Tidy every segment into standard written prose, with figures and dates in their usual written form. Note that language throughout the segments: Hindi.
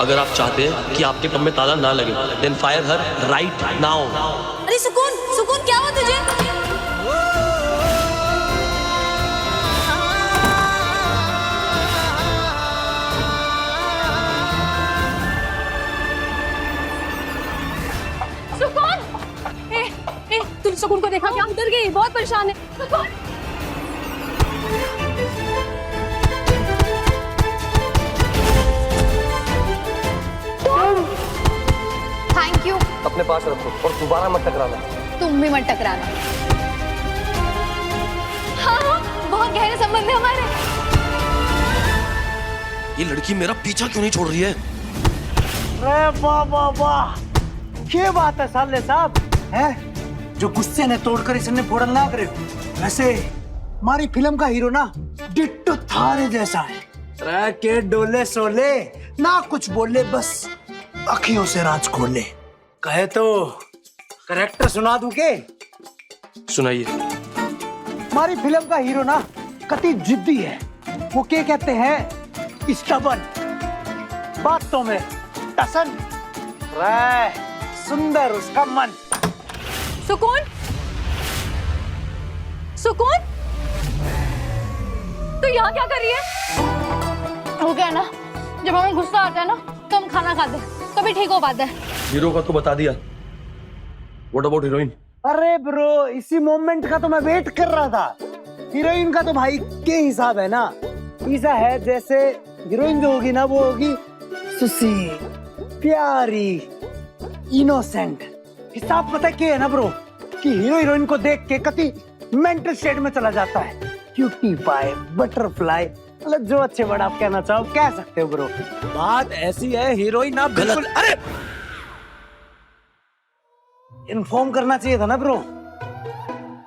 अगर आप चाहते हैं कि आपके कम में ताला ना लगे, then fire her right now. अरे सुकून, सुकून क्या हुआ तुझे? सुकून, तुम सुकून को देखा क्या? डर गई, बहुत परेशान है। सुकून, थैंक यू। अपने पास रखो और दोबारा मत टकराना। तुम भी मत टकराना। हाँ, बहुत गहरे संबंध है हमारे। ये लड़की मेरा पीछा क्यों नहीं छोड़ रही है? अरे वाह वाह वाह, ये बात है साले साहब, है जो गुस्से ने तोड़कर इसने फोड़न ना करे। वैसे हमारी फिल्म का हीरो ना डिट्टो थारे जैसा है। अरे के डोले सोले ना कुछ बोले, बस अखियों से राज खोले। कहे तो करेक्टर सुना दूं के? सुनाइए। हमारी फिल्म का हीरो ना कति जिद्दी है। वो क्या कहते हैं, स्टबन, बातों में टसन, सुंदर उसका मन। सुकून, सुकून, तो यहाँ क्या कर रही है? वो क्या है ना, जब हमें गुस्सा आता है ना तो हम खाना खाते हैं, तभी ठीक हो पाता है। हीरो का तो बता दिया, व्हाट अबाउट हीरोइन? अरे ब्रो, इसी मोमेंट का तो मैं वेट कर रहा था। हीरोइन का तो भाई के हिसाब है ना, ऐसा है जैसे हीरोइन जो होगी ना वो होगी सुशील, प्यारी, इनोसेंट। हिसाब पता क्या है ना ब्रो, कि हीरो हीरोइन को देख के कति मेंटल स्टेट में चला जाता है। क्यूटी पाए, बटरफ्लाई, मतलब जो अच्छे वर्ड आप कहना चाहो कह सकते हो ब्रो। बात ऐसी है, हीरोइन आप बिल्कुल, अरे इन्फॉर्म करना चाहिए था ना ब्रो।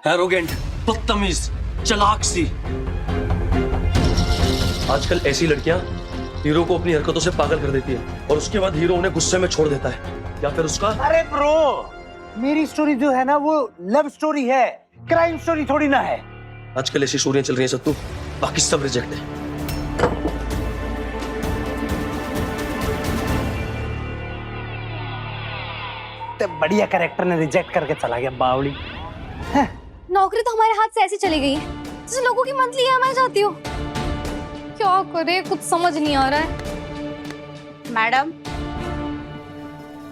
एरोगेंट, बदतमीज, चालाक सी। आजकल ऐसी लड़कियां हीरो को अपनी हरकतों से पागल कर देती है और उसके बाद हीरो उन्हें गुस्से में छोड़ देता है, या फिर उसका। अरे ब्रो, मेरी स्टोरी जो है ना वो लव स्टोरी है, क्राइम स्टोरी थोड़ी ना है। आजकल ऐसी स्टोरियां चल रही हैं सत्तू, बाकी सब रिजेक्ट है। तो बढ़िया कैरेक्टर ने रिजेक्ट करके चला गया बावड़ी। नौकरी तो हमारे हाथ से ऐसी चली गई है जैसे लोगों की मंथली ईएमआई जाती हो। क्या करे, कुछ समझ नहीं आ रहा है। मैडम,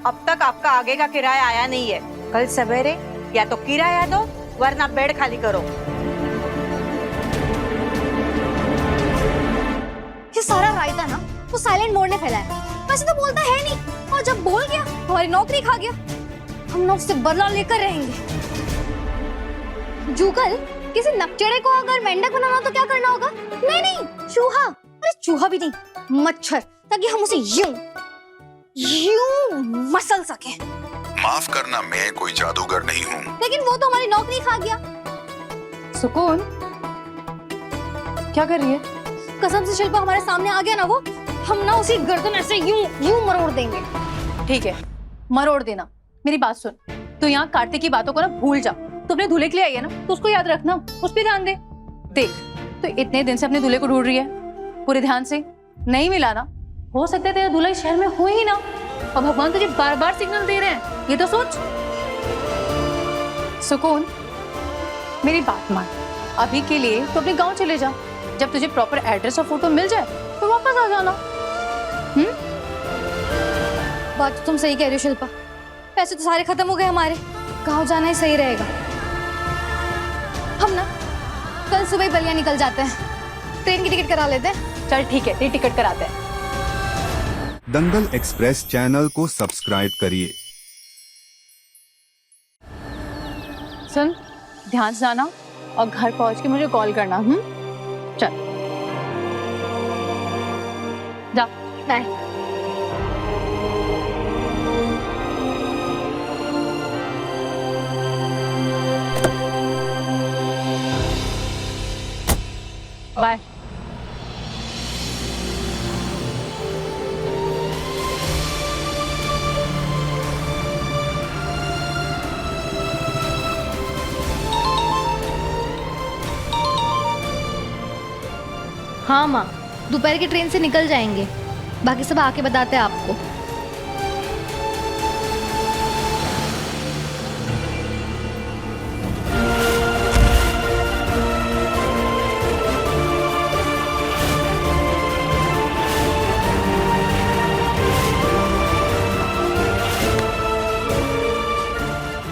अब तक आपका आगे का किराया आया नहीं है। कल सवेरे या तो किराया दो वरना बेड खाली करो। ये सारा रायता ना वो साइलेंट मोड ने फैलाया। वैसे तो बोलता है नहीं, और जब बोल गया हमारी नौकरी खा गया। हम ना उससे बदला लेकर रहेंगे। जूकल, किसी नकचड़े को अगर मेंढक बनाना तो क्या करना होगा? नहीं नहीं, चूहा। अरे चूहा भी नहीं, मच्छर, ताकि हम उसे यूं मसल सके। माफ करना, मैं कोई जादूगर नहीं हूँ। लेकिन वो तो हमारी नौकरी खा गया। सुकून, क्या कर रही है? कसम से शिल्पा, हमारे सामने आ गया ना वो, हम ना उसी गर्दन ऐसे यूं मरोड़ देंगे। ठीक है, मरोड़ देना। मेरी बात सुन, तू यहाँ कार्तिक की बातों को ना भूल जा। तू अपने दूल्हे के लिए आई है ना, तो उसको याद रखना, उस पर ध्यान दे। देख, तो इतने दिन से अपने दूल्हे को ढूंढ रही है, पूरे ध्यान से नहीं मिला ना। हो सकता है तेरा दूल्हा इस शहर में हो ही ना, और भगवान तुझे बार बार सिग्नल दे रहे हैं, ये तो सोच। सुकून, मेरी बात मान, अभी के लिए तो अपने गांव चले जा। जब तुझे प्रॉपर एड्रेस और फोटो मिल जाए तो वापस आ जाना। बात तो तुम सही कह रही हो शिल्पा, पैसे तो सारे खत्म हो गए हमारे, गाँव जाना ही सही रहेगा। हम ना कल सुबह ही बलिया निकल जाते हैं, ट्रेन की टिकट करा लेते हैं। चल ठीक है, टिकट कराते हैं। दंगल एक्सप्रेस चैनल को सब्सक्राइब करिए। सुन, ध्यान से जाना और घर पहुंच के मुझे कॉल करना। चल जा, बाय। बाय। हाँ माँ, दोपहर की ट्रेन से निकल जाएंगे। बाकी सब आके बताते हैं आपको।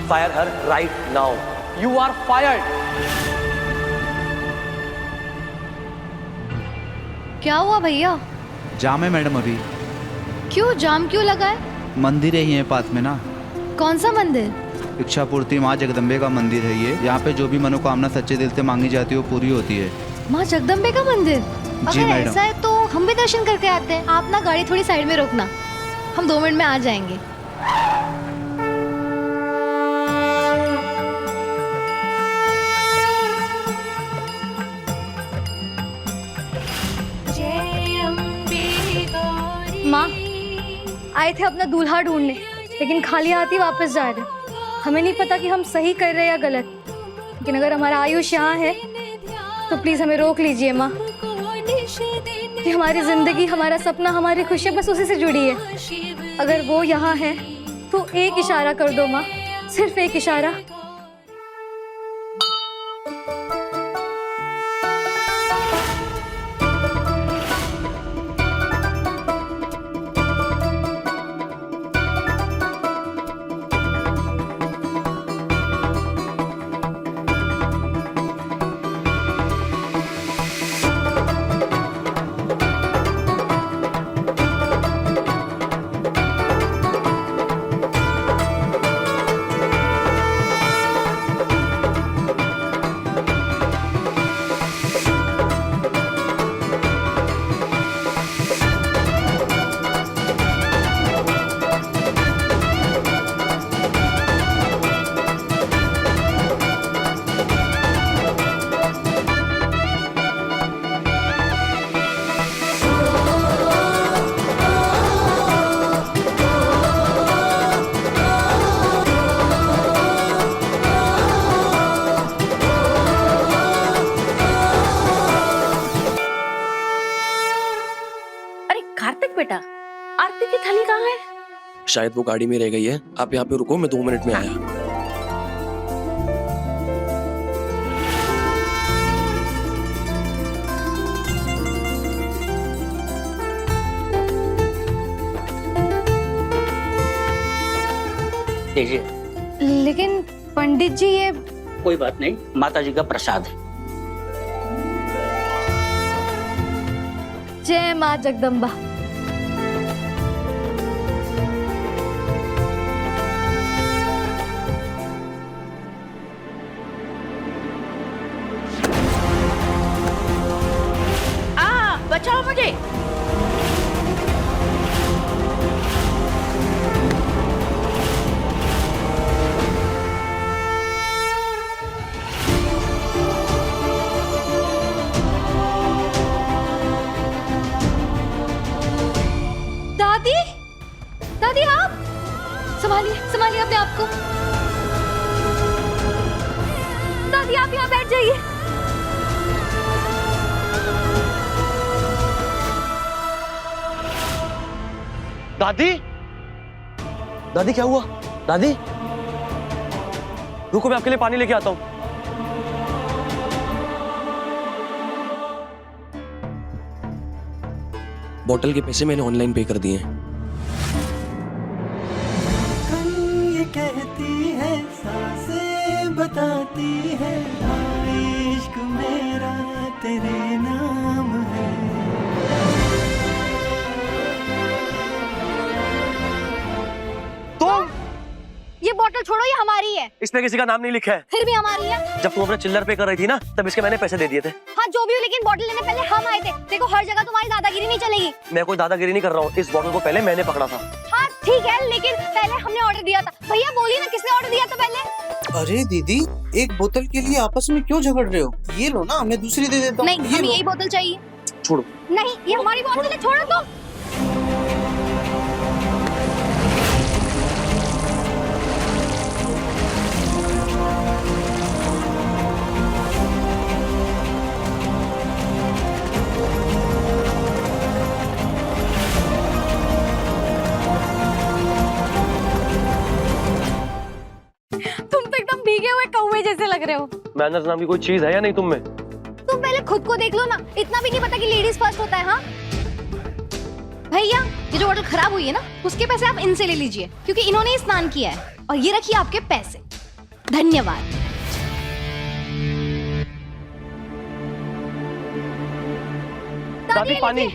Fire her right now, you are fired. क्या हुआ भैया? जाम है मैडम अभी। क्यों जाम क्यों लगा है? मंदिर है ये पास में ना। कौन सा मंदिर? इच्छा पूर्ति माँ जगदम्बे का मंदिर है ये। यहाँ पे जो भी मनोकामना सच्चे दिल से मांगी जाती है वो पूरी होती है। माँ जगदम्बे का मंदिर? जी अगर मैडम। ऐसा है तो हम भी दर्शन करके आते हैं। आप ना गाड़ी थोड़ी साइड में रोकना, हम 2 मिनट में आ जाएंगे। माँ आए थे अपना दूल्हा ढूंढने, लेकिन खाली हाथ ही वापस जा रहे। हमें नहीं पता कि हम सही कर रहे हैं या गलत, लेकिन अगर हमारा आयुष यहाँ है तो प्लीज हमें रोक लीजिए माँ। कि हमारी जिंदगी, हमारा सपना, हमारी खुशियाँ बस उसी से जुड़ी है। अगर वो यहाँ है तो एक इशारा कर दो माँ, सिर्फ एक इशारा। कार्तिक बेटा, आरती की थाली कहाँ है? शायद वो गाड़ी में रह गई है। आप यहाँ पे रुको, मैं 2 मिनट में आया। लीजिए। लेकिन पंडित जी ये कोई बात नहीं, माता जी का प्रसाद है। जय माँ जगदम्बा। बचाओ मुझे। दादी, दादी आप संभालिए, संभालिए अपने आप को। दादी आप यहाँ बैठ जाइए। दादी, दादी क्या हुआ? दादी रुको, मैं आपके लिए पानी लेके आता हूँ। बोतल के पैसे मैंने ऑनलाइन पे कर दिए हैं। ये कहती है, सांसें बताती है, इश्क मेरा तेरे नाम है। तुम ये बोतल छोड़ो, ये हमारी है। इसमें किसी का नाम नहीं लिखा है। फिर भी हमारी है। जब तुम अपने चिल्लर पे कर रही थी ना, तब इसके मैंने पैसे दे दिए थे। हाँ जो भी हो, लेकिन बोतल लेने पहले हम आए थे। देखो हर जगह तुम्हारी दादागिरी नहीं चलेगी। मैं कोई दादागिरी नहीं कर रहा हूँ। इस बोतल को पहले मैंने पकड़ा था। हाँ ठीक है, लेकिन पहले हमने ऑर्डर दिया था। भैया बोलिए ना, किसने ऑर्डर दिया था पहले? अरे दीदी, एक बोतल के लिए आपस में क्यों झगड़ रहे हो? ये लो ना, मैं दूसरी दे देता हूँ। नहीं, हमें यही बोतल चाहिए। छोड़ो। नहीं, ये हमारी बोतल है, छोड़ो तो। जैसे लग रहे हो। मैनर्स नाम की कोई चीज है या नहीं तुम में? तुम पहले खुद को देख लो ना, इतना भी नहीं पता कि लेडीज फर्स्ट होता है। हाँ भैया, ये जो बोतल खराब हुई है ना, उसके पैसे आप इनसे ले लीजिए, क्योंकि इन्होंने ही स्नान किया है। और ये रखिए आपके पैसे। धन्यवाद। दादी पानी।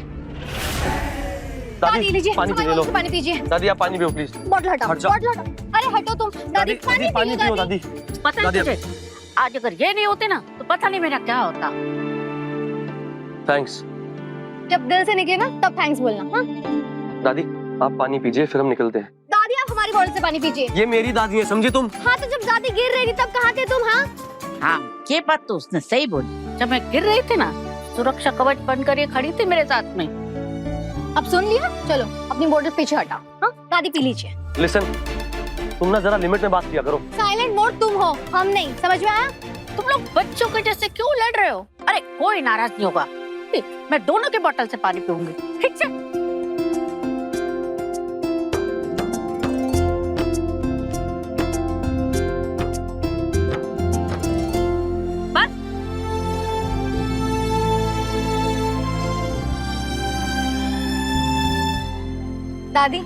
दादी लीजिए, पानी पी लो। पानी पीजिए। दादी आप पानी पियो प्लीज। बॉटल हटाओ, हट जाओ। बॉटल हटाओ। अरे हटो तुम। दादी पानी पानी पियो दादी। पता दादी, नहीं तुझे, आज अगर ये नहीं होते ना तो पता नहीं मेरा क्या होता। थैंक्स। जब दिल से निकले ना तब थैंक्स बोलना। हाँ दादी आप पानी पीजिए, फिर हम निकलते हैं। दादी आप हमारी बॉटल से पानी पीजिए। ये मेरी दादी है, समझी तुम? हाँ तो जब दादी गिर रही थी तब कहाँ थे तुम? हाँ हाँ, ये बात तो उसने सही बोली। जब मैं गिर रही थी ना, सुरक्षा कवच बनकर ये खड़ी थी मेरे साथ में। अब सुन लिया, चलो अपनी बोतल पीछे हटाओ। हाँ दादी पी लीजिए। लिसन, तुम ना जरा लिमिट में बात किया करो। साइलेंट मोड तुम हो, हम नहीं। समझ में आया? तुम लोग बच्चों के जैसे क्यों लड़ रहे हो? अरे कोई नाराज नहीं होगा, मैं दोनों के बोतल से पानी पीऊंगी, ठीक से? बस। दादी,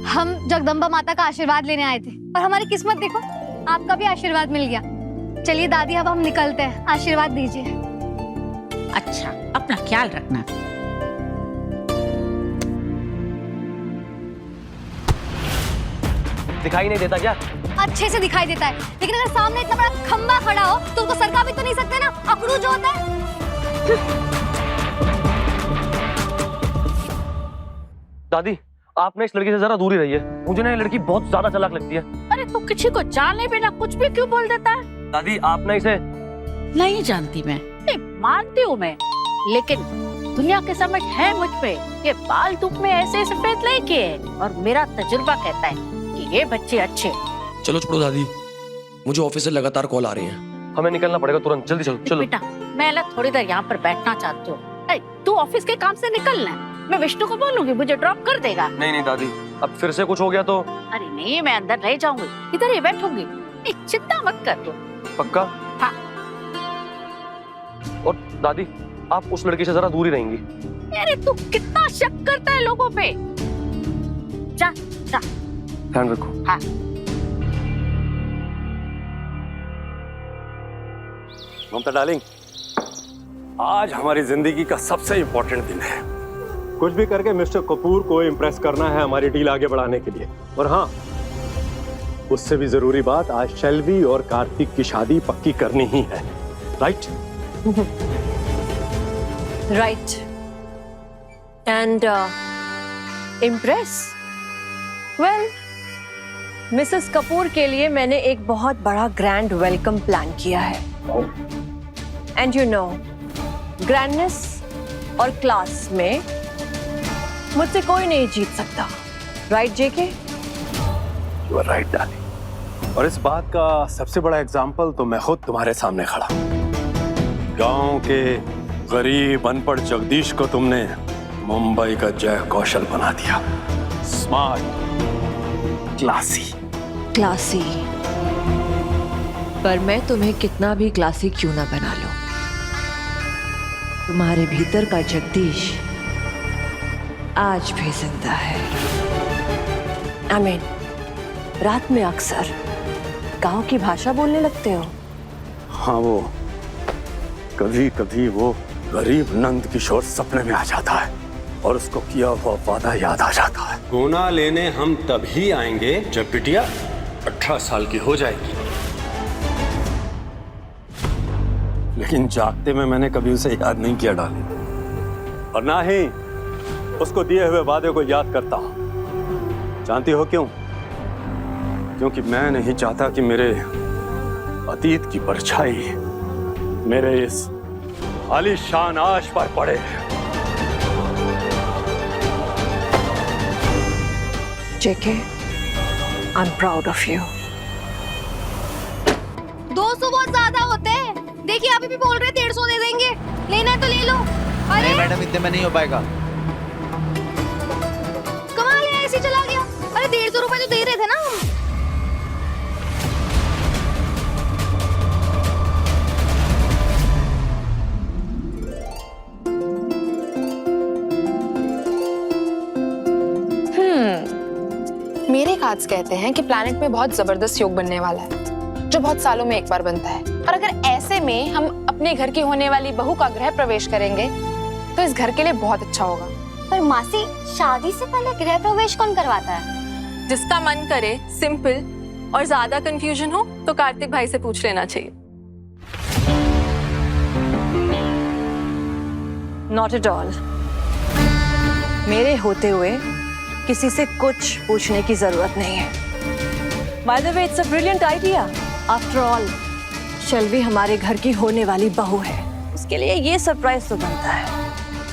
हम जगदम्बा माता का आशीर्वाद लेने आए थे और हमारी किस्मत देखो, आपका भी आशीर्वाद मिल गया। चलिए दादी अब हम निकलते हैं, आशीर्वाद दीजिए। अच्छा, अपना ख्याल रखना। दिखाई नहीं देता क्या? अच्छे से दिखाई देता है, लेकिन अगर सामने इतना बड़ा खंबा खड़ा हो तो उसको सरका भी तो नहीं सकते ना, अकड़ू जो होता है। दादी आप ना इस लड़की से जरा दूर ही रहिए, मुझे ना ये लड़की बहुत ज्यादा चालाक लगती है। अरे तू किसी को जाने बिना कुछ भी क्यों बोल देता है? दादी आप ना इसे। नहीं जानती मैं, नहीं मानती हूँ मैं, लेकिन दुनिया की समझ है मुझ पे। ये बाल धूप में ऐसे सफेद नहीं किए, और मेरा तजुर्बा कहता है कि ये बच्चे अच्छे। चलो छोड़ो दादी, मुझे ऑफिस से लगातार कॉल आ रही है, हमें निकलना पड़ेगा तुरंत। जल्दी चलो। चलो बेटा, मैं ना थोड़ी देर यहाँ पर बैठना चाहती हूँ। तू ऑफिस के काम से निकलना, मैं विष्णु को बोलूंगी मुझे ड्रॉप कर देगा। नहीं नहीं दादी, अब फिर से कुछ हो गया तो? अरे नहीं, मैं अंदर रह जाऊंगी, इधर ही बैठूंगी, चिंता मत कर तू। पक्का? हाँ। और दादी आप उस लड़की से जरा दूर ही रहेंगी। अरे तू कितना शक करता है लोगों पे। जा जा, ध्यान रखो। हाँ। ममता डार्लिंग, आज हमारी जिंदगी का सबसे इम्पोर्टेंट दिन है। कुछ भी करके मिस्टर कपूर को इम्प्रेस करना है हमारी डील आगे बढ़ाने के लिए। और हाँ, उससे भी जरूरी बात, आज शैल्वी और कार्तिक की शादी पक्की करनी ही है। Right? Right. And impress? Well, Mrs Kapoor के लिए मैंने एक बहुत बड़ा ग्रैंड वेलकम प्लान किया है। एंड यू नो, ग्रैंडनेस और क्लास में मुझसे कोई नहीं जीत सकता। Right JK? You are right darling. और इस बात का सबसे बड़ा एग्जाम्पल तो मैं खुद तुम्हारे सामने खड़ा। गांव के गरीब अनपढ़ जगदीश को तुमने मुंबई का जय कौशल बना दिया। Smart, classy. क्लासी? पर मैं तुम्हें कितना भी क्लासी क्यों ना बना लूं, तुम्हारे भीतर का जगदीश आज भी जिंदा है। रात में अक्सर गांव की भाषा बोलने लगते हो। हाँ, वो कभी कभी वो गरीब नंद किशोर सपने में आ जाता है और उसको किया हुआ वादा याद आ जाता है। गुना लेने हम तभी आएंगे जब बिटिया 18 साल की हो जाएगी। लेकिन जागते में मैंने कभी उसे याद नहीं किया डाली, और ना ही उसको दिए हुए वादे को याद करता हूं। जानती हो क्यों? क्योंकि मैं नहीं चाहता कि मेरे अतीत की परछाई मेरे इस आलीशान आश पर पड़े। JK, I am proud of you. 200 बहुत ज्यादा होते हैं। देखिए अभी भी बोल रहे 150 दे देंगे, लेना है तो ले लो। अरे नहीं मैडम, इतने में नहीं हो पाएगा। कमाल है, ऐसे चला गया। अरे 150 रुपए तो दे रहे थे ना हम। मेरे कार्ड्स कहते हैं कि प्लैनेट में बहुत जबरदस्त योग बनने वाला है, जो बहुत सालों में एक बार बनता है। और अगर ऐसे में हम अपने घर की होने वाली बहू का गृह प्रवेश करेंगे तो इस घर के लिए बहुत अच्छा होगा। पर मासी, शादी से पहले गृह प्रवेश कौन करवाता है? जिसका मन करे, सिंपल, और ज्यादा कंफ्यूजन हो तो कार्तिक भाई से पूछ लेना चाहिए। Not at all. मेरे होते हुए किसी से कुछ पूछने की जरूरत नहीं है। By the way, it's a brilliant idea. After all Shailvi हमारे घर की होने वाली बहू है, उसके लिए ये सरप्राइज तो बनता है।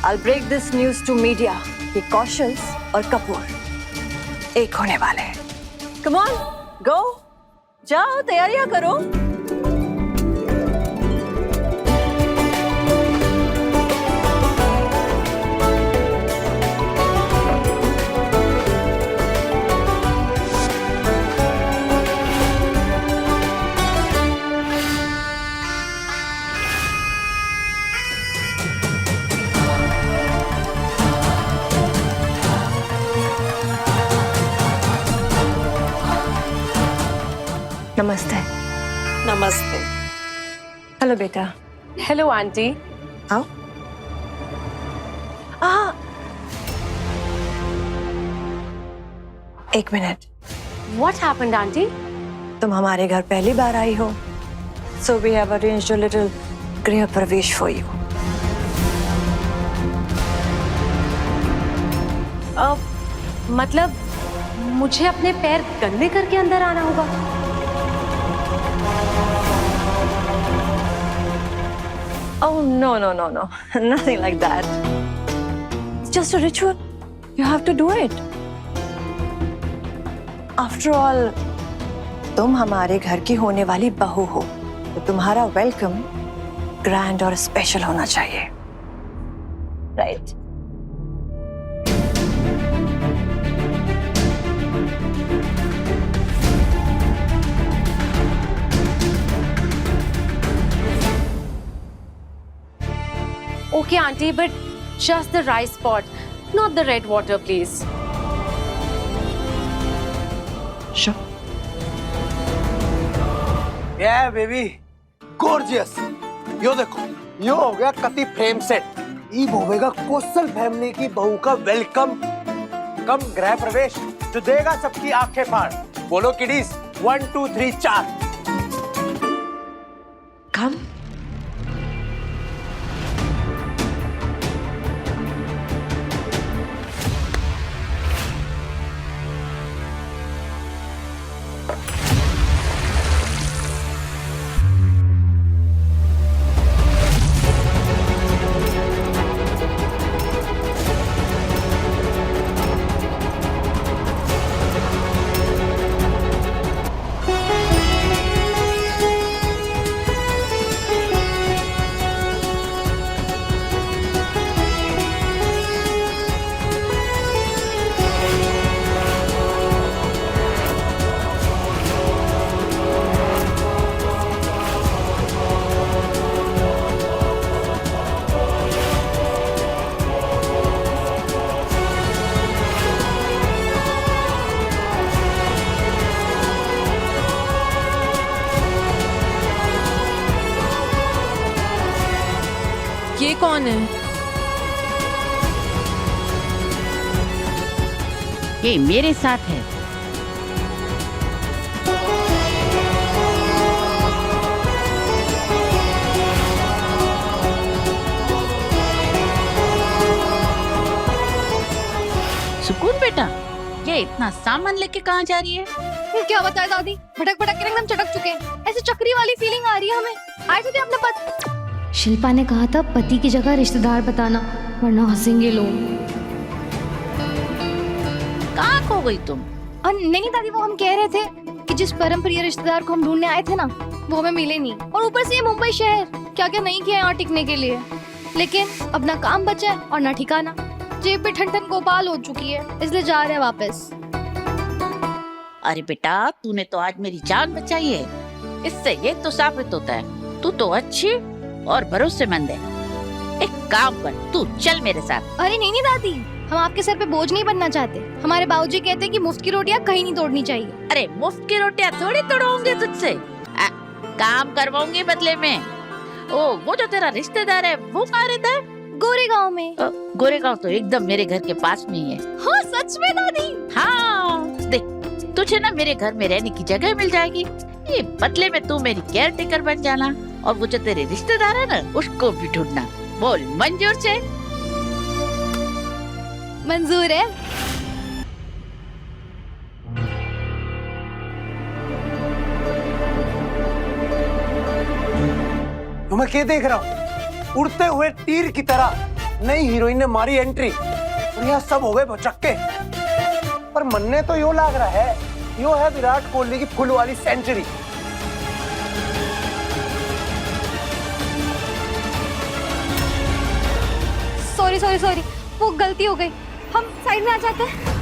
I'll break this news to media कि कौशल और कपूर एक होने वाले हैं। Come on, go, जाओ तैयारियां करो। नमस्ते। नमस्ते। हेलो बेटा। Hello aunty. आओ। एक मिनट। What happened, aunty? तुम हमारे घर पहली बार आई हो, so we have arranged a little गृह प्रवेश for you. मतलब मुझे अपने पैर गंदे करके अंदर आना होगा? Oh no, nothing like that. It's just a ritual. You have to do it. After all, तुम हमारे घर की होने वाली बहू हो, तो तुम्हारा वेलकम ग्रैंड और स्पेशल होना चाहिए, right? Okay, auntie, but just the rice pot, not the red water, please. Sure. Yeah, baby, gorgeous. यो देखो, यो हो गया कति फ्रेम सेट। ये होगा कोसल फैमिली की बहू का वेलकम कम गृह प्रवेश, जो देगा सबकी आंखें फाड़। बोलो किडीज, 1 2 3 4। कम। ये कौन है? ये मेरे साथ है। सुकून बेटा, ये इतना सामान लेके कहाँ जा रही है? क्या बताए दादी, भटक भटक के एकदम चटक चुके हैं। ऐसे चक्री वाली फीलिंग आ रही है हमें। आए थे अपने पति। शिल्पा ने कहा था पति की जगह रिश्तेदार बताना, वरना हंसेंगे लोग। कहाँ खो गई तुम? नहीं दादी, वो हम कह रहे थे कि जिस परम प्रिय रिश्तेदार को हम ढूंढने आए थे ना, वो हमें मिले नहीं। और ऊपर से ये मुंबई शहर क्या क्या नहीं किया यहाँ टिकने के लिए। लेकिन अब ना काम बचा है और ना ठिकाना। जेब पे ठन ठन गोपाल हो चुकी है, इसलिए जा रहे हैं वापस। अरे बेटा, तूने तो आज मेरी जान बचाई है। इससे ये तो साबित होता है तू तो अच्छी और भरोसेमंद है। एक काम कर, तू चल मेरे साथ। अरे नहीं दादी, हम आपके सर पे बोझ नहीं बनना चाहते। हमारे बाबूजी कहते हैं कि मुफ्त की रोटियां कहीं नहीं तोड़नी चाहिए। अरे मुफ्त की रोटियां थोड़ी तोड़वाऊंगी तुझसे, काम करवाऊंगी बदले में। ओ वो जो तेरा रिश्तेदार है वो कहाँ रहता है? गोरेगांव में। गोरेगांव तो एकदम मेरे घर के पास में ही है। हाँ सच में दादी? हाँ देख, तुझे ना मेरे घर में रहने की जगह मिल जाएगी। ये बदले में तू मेरी केयर टेकर बन जाना, और वो जो तेरे रिश्तेदार है ना उसको भी ढूंढना। बोल मंजूर से? मंजूर है। तो मैं क्या देख रहा हूँ? उड़ते हुए तीर की तरह नई हीरोइन ने मारी एंट्री और यहाँ सब हो गए भचक्के। पर मनने तो यो लग रहा है यो है विराट कोहली की फुल वाली सेंचुरी। सॉरी सॉरी सॉरी, वो गलती हो गई। हम साइड में आ जाते हैं।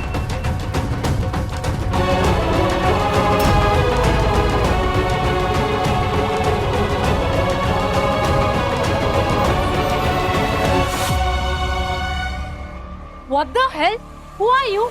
What the hell? Who are you?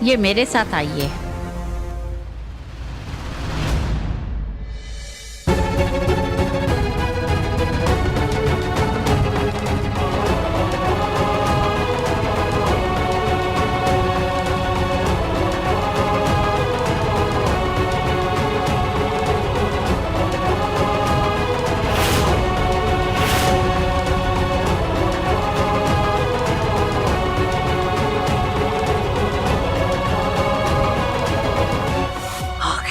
ये मेरे साथ आइए।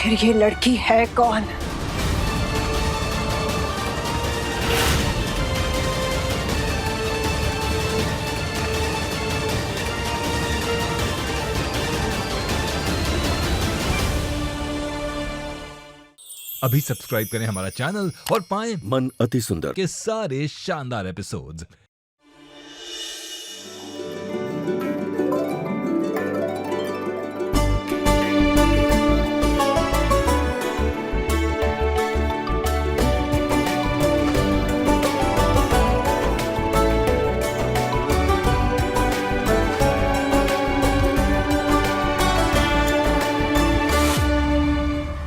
आखिर ये लड़की है कौन? अभी सब्सक्राइब करें हमारा चैनल और पाएं मन अति सुंदर के सारे शानदार एपिसोड्स।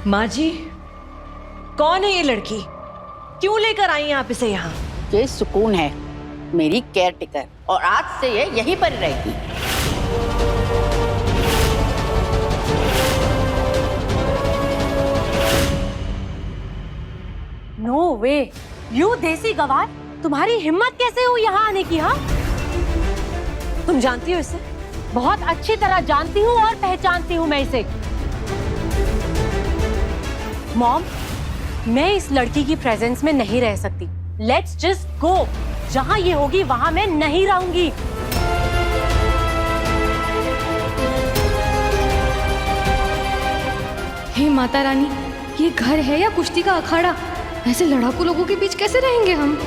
माँ जी, कौन है ये लड़की? क्यों लेकर आई हैं आप इसे यहाँ? ये सुकून है, मेरी केयर टेकर, और आज से ये यहीं पर रहेगी। नो वे, यू देसी गवार, तुम्हारी हिम्मत कैसे हुई यहाँ आने की? हाँ, तुम जानती हो इसे? बहुत अच्छी तरह जानती हूँ और पहचानती हूँ मैं इसे। मॉम, मैं इस लड़की की प्रेजेंस में नहीं रह सकती। Let's just go. जहां ये होगी वहां मैं नहीं रहूंगी। हे माता रानी, ये घर है या कुश्ती का अखाड़ा? ऐसे लड़ाकू लोगों के बीच कैसे रहेंगे हम?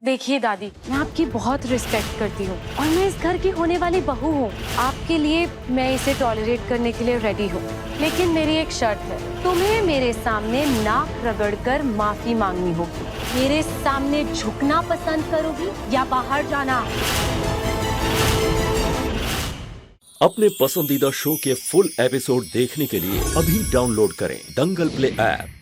देखिए दादी, मैं आपकी बहुत रिस्पेक्ट करती हूँ और मैं इस घर की होने वाली बहू हूँ। आपके लिए मैं इसे टॉलरेट करने के लिए रेडी हूँ, लेकिन मेरी एक शर्त है। तुम्हें मेरे सामने नाक रगड़कर माफी मांगनी होगी। मेरे सामने झुकना पसंद करोगी या बाहर जाना? अपने पसंदीदा शो के फुल एपिसोड देखने के लिए अभी डाउनलोड करें दंगल प्ले ऐप।